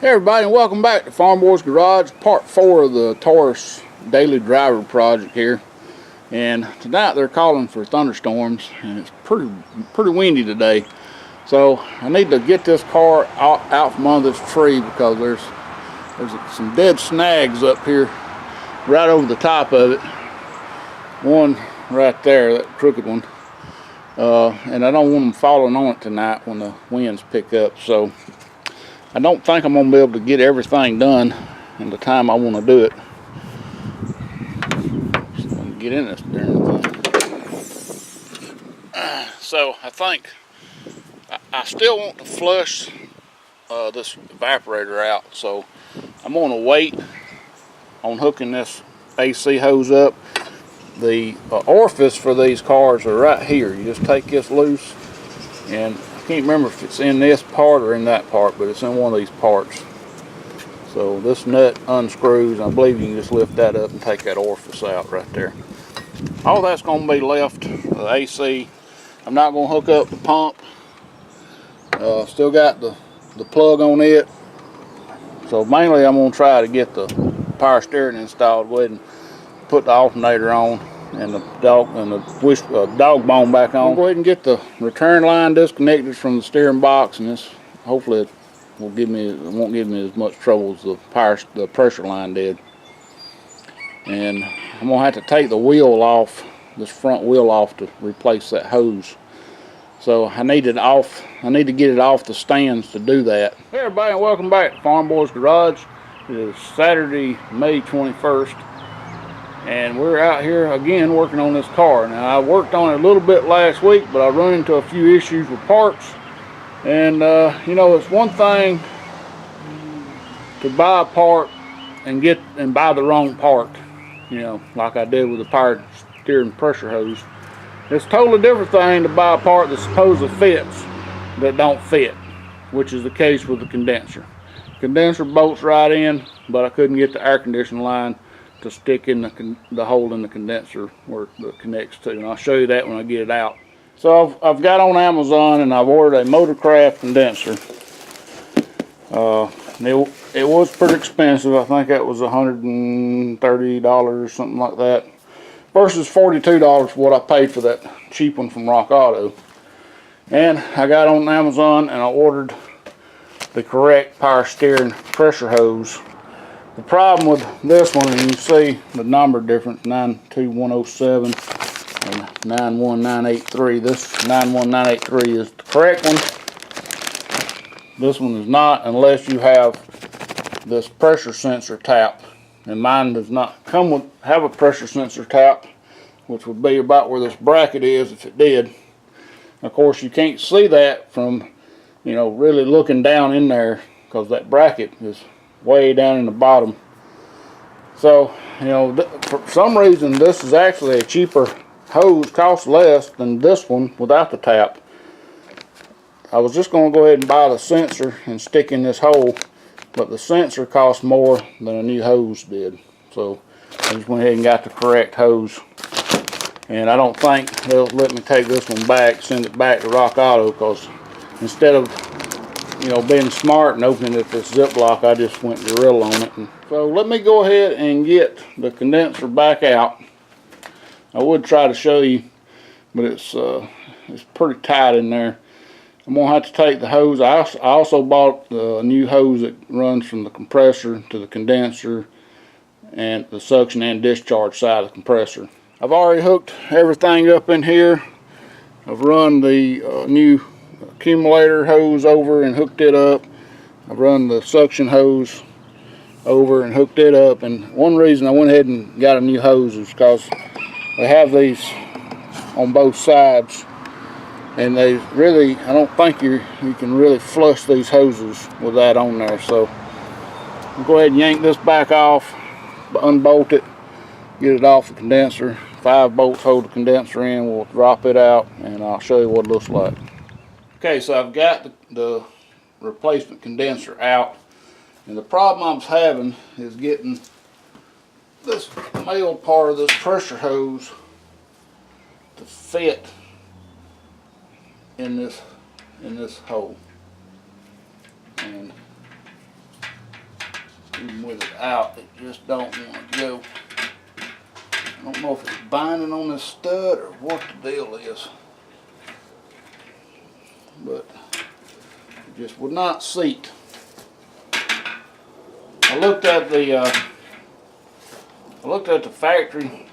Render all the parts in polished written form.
Hey everybody, and welcome back to Farmboy's Garage, part 4 of the Taurus daily driver project here. And tonight they're calling for thunderstorms, and it's pretty windy today. So I need to get this car out from under this tree because there's some dead snags up here right over the top of it. One right there, that crooked one. And I don't want them falling on it tonight when the winds pick up. So I don't think I'm going to be able to get everything done in the time I want to do it. So I'm going to get in this darn thing. So I think I still want to flush this evaporator out. So I'm going to wait on hooking this AC hose up. The orifice for these cars are right here. You just take this loose, and I can't remember if it's in this part or in that part, but it's in one of these parts. So this nut unscrews. I believe you can just lift that up and take that orifice out right there. All that's going to be left, the AC. I'm not going to hook up the pump. Still got the plug on it. So mainly I'm going to try to get the power steering installed. Go ahead and put the alternator on and the dog bone back on. I'll go ahead and get the return line disconnected from the steering box, and this hopefully it won't give me as much trouble as the pressure line did. And I'm gonna have to take the wheel off, this front wheel off, to replace that hose. So I need to get it off the stands to do that. Hey everybody, and welcome back to Farmboy's Garage. It is Saturday, May 21st. And we're out here again working on this car. Now I worked on it a little bit last week, but I run into a few issues with parts. And you know, it's one thing to buy a part and buy the wrong part, you know, like I did with the power steering pressure hose. It's a totally different thing to buy a part that supposedly fits that don't fit, which is the case with the condenser. Condenser bolts right in, but I couldn't get the air conditioning line to stick in the hole in the condenser where it connects to, and I'll show you that when I get it out. So I've got on Amazon and I've ordered a Motorcraft condenser. It was pretty expensive. I think that was $130, something like that, versus $42 for what I paid for that cheap one from Rock Auto. And I got on Amazon and I ordered the correct power steering pressure hose. The problem with this one, and you see the number difference, 92107 and 91983. This 91983 is the correct one. This one is not, unless you have this pressure sensor tap. And mine does not have a pressure sensor tap, which would be about where this bracket is if it did. Of course, you can't see that from, you know, really looking down in there, because that bracket is way down in the bottom. So, you know, for some reason this is actually a cheaper hose, costs less than this one without the tap. I was just going to go ahead and buy the sensor and stick in this hole, but the sensor cost more than a new hose did. So I just went ahead and got the correct hose. And I don't think they'll let me take this one back, send it back to Rock Auto, because instead of, you know, being smart and opening it this Ziploc, I just went gorilla on it. And so let me go ahead and get the condenser back out. I would try to show you, but it's pretty tight in there. I'm gonna have to take the hose. I also bought a new hose that runs from the compressor to the condenser and the suction and discharge side of the compressor. I've already hooked everything up in here. I've run the new accumulator hose over and hooked it up. I've run the suction hose over and hooked it up. And one reason I went ahead and got a new hose is because they have these on both sides, and they really, I don't think you can really flush these hoses with that on there. So I'll go ahead and yank this back off, unbolt it, get it off the condenser. 5 bolts hold the condenser in. We'll drop it out and I'll show you what it looks like. Okay, so I've got the replacement condenser out, and the problem I'm having is getting this male part of this pressure hose to fit in this hole. And Even with it out, it just don't want to go. I don't know if it's binding on this stud or what the deal is, but it just would not seat. I looked at the factory.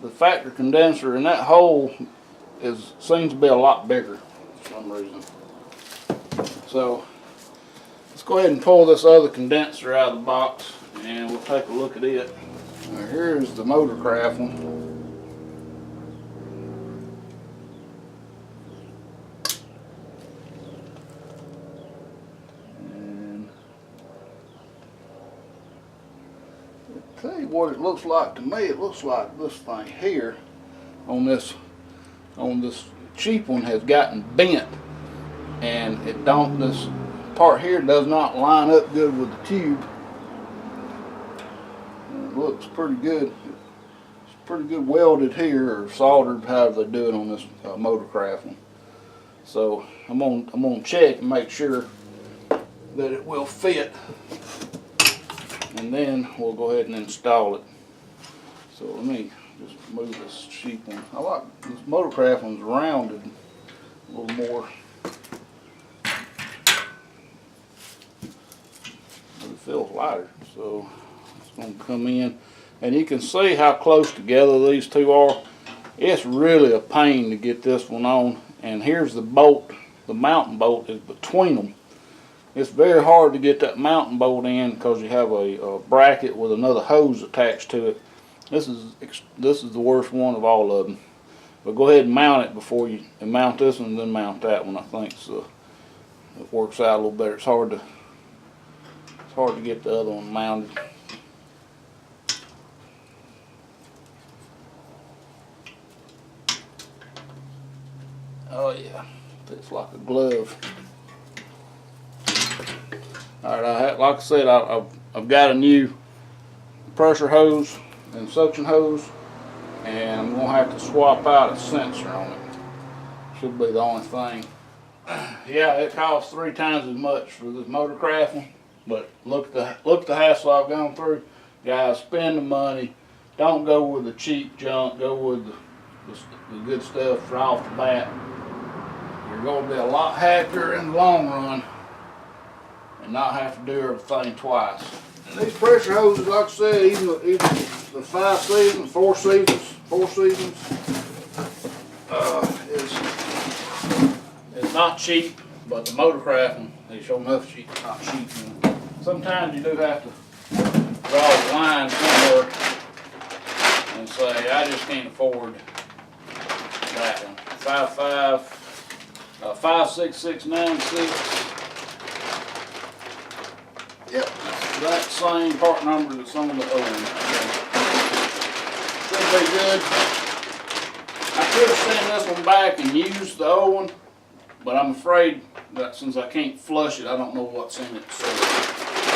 The factory condenser, and that hole seems to be a lot bigger for some reason. So let's go ahead and pull this other condenser out of the box and we'll take a look at it. Now, here's the Motorcraft one. And I'll tell you what it looks like to me. It looks like this thing here on this cheap one has gotten bent, and this part here does not line up good with the tube. And it looks pretty good. It's pretty good welded here, or soldered, however they do it on this Motorcraft one. So I'm gonna check and make sure that it will fit, and then we'll go ahead and install it. So let me just move this cheap one. I like this Motorcraft one's rounded a little more. It feels lighter, so it's going to come in, and you can see how close together these two are. It's really a pain to get this one on, and here's the bolt. The mounting bolt is between them. It's very hard to get that mounting bolt in because you have a bracket with another hose attached to it. This is the worst one of all of them. But go ahead and mount it before you mount this one, and then mount that one. I think so. It works out a little better. It's hard to get the other one mounted. Oh yeah, fits like a glove. All right, like I said, I've got a new pressure hose and suction hose, and I'm gonna have to swap out a sensor on it. Should be the only thing. Yeah, it costs 3 times as much for this Motorcraft one, but look at the hassle I've gone through. Guys, spend the money. Don't go with the cheap junk. Go with the good stuff right off the bat. You're going to be a lot happier in the long run and not have to do everything twice. And these pressure hoses, like I said, even the 5 seasons, 4 seasons, it's not cheap, but the Motorcraft one, they show enough cheap, not cheap. Sometimes you do have to draw the line somewhere and say, I just can't afford that one. 56696. Yep, that same part number that's on the old one. Should be good. I could have sent this one back and used the old one, but I'm afraid that since I can't flush it, I don't know what's in it. So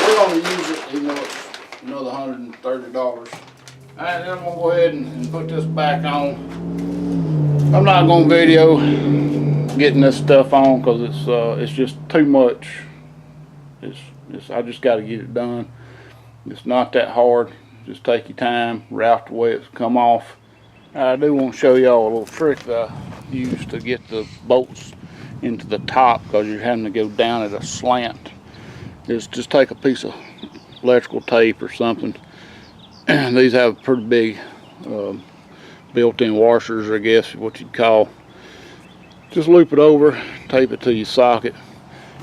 we're going to use it, even though it's another $130. Alright, then I'm going to go ahead and put this back on. I'm not going to video getting this stuff on because it's just too much. I just got to get it done. It's not that hard. Just take your time, route the way it's come off. I do want to show y'all a little trick that I use to get the bolts into the top because you're having to go down at a slant. Is just take a piece of electrical tape or something. These have pretty big built-in washers, I guess what you'd call. Just loop it over, tape it to your socket,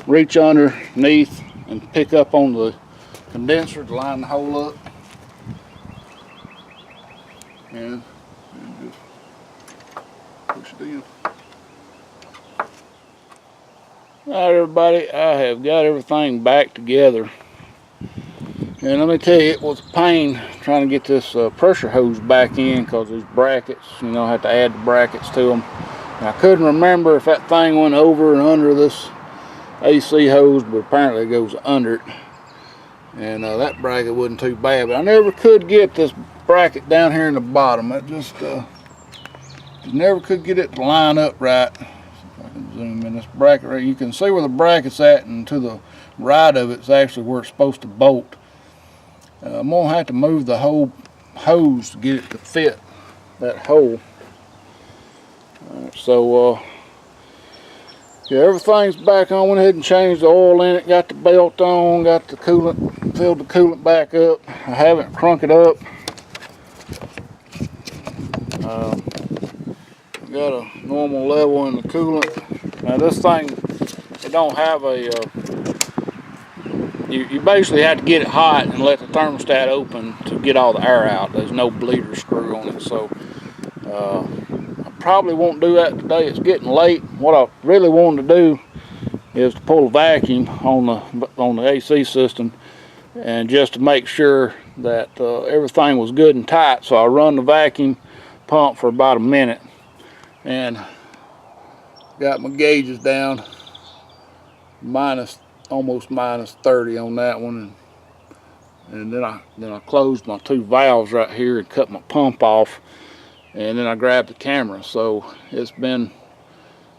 reach underneath and pick up on the condenser to line the hole up, and just push it in. Alright everybody, I have got everything back together, and let me tell you, it was a pain trying to get this pressure hose back in because these brackets, I had to add the brackets to them. And I couldn't remember if that thing went over and under this AC hose, but apparently it goes under it. And that bracket wasn't too bad, but I never could get this bracket down here in the bottom. It just never could get it to line up right. See if I can zoom in this bracket right. You can see where the bracket's at, and to the right of it's actually where it's supposed to bolt. I'm going to have to move the whole hose to get it to fit that hole. Alright, so yeah, everything's back on. Went ahead and changed the oil in it, got the belt on, got the coolant, filled the coolant back up. I haven't crunk it up. Got a normal level in the coolant. Now this thing, it don't have a, you basically have to get it hot and let the thermostat open to get all the air out. There's no bleeder screw on it, so I probably won't do that today. It's getting late. What I really wanted to do is to pull a vacuum on the AC system, and just to make sure that everything was good and tight. So I run the vacuum pump for about a minute, and got my gauges down almost minus 30 on that one, and then I closed my two valves right here and cut my pump off, and then I grabbed the camera. So it's been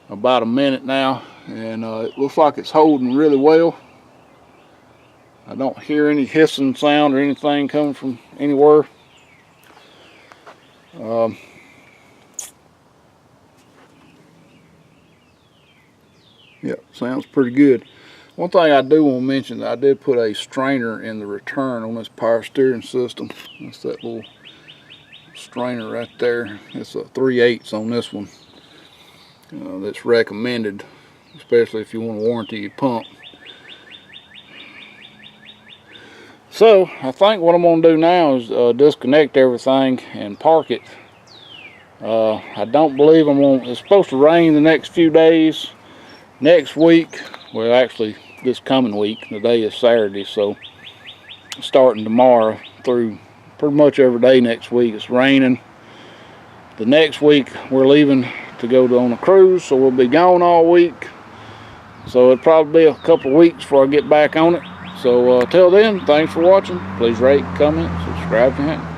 about a minute now, and it looks like it's holding really well. I don't hear any hissing sound or anything coming from anywhere. Yeah, sounds pretty good. One thing I do want to mention, I did put a strainer in the return on this power steering system. That's that little strainer right there. It's a 3/8 on this one. That's recommended, especially if you want to warranty your pump. So I think what I'm going to do now is disconnect everything and park it. I don't believe it's supposed to rain the next few days. Next week, well actually this coming week, the day is Saturday, so starting tomorrow through pretty much every day next week it's raining. The next week we're leaving to go on a cruise, so we'll be gone all week. So it'll probably be a couple of weeks before I get back on it. So till then, thanks for watching. Please rate, comment, subscribe to him.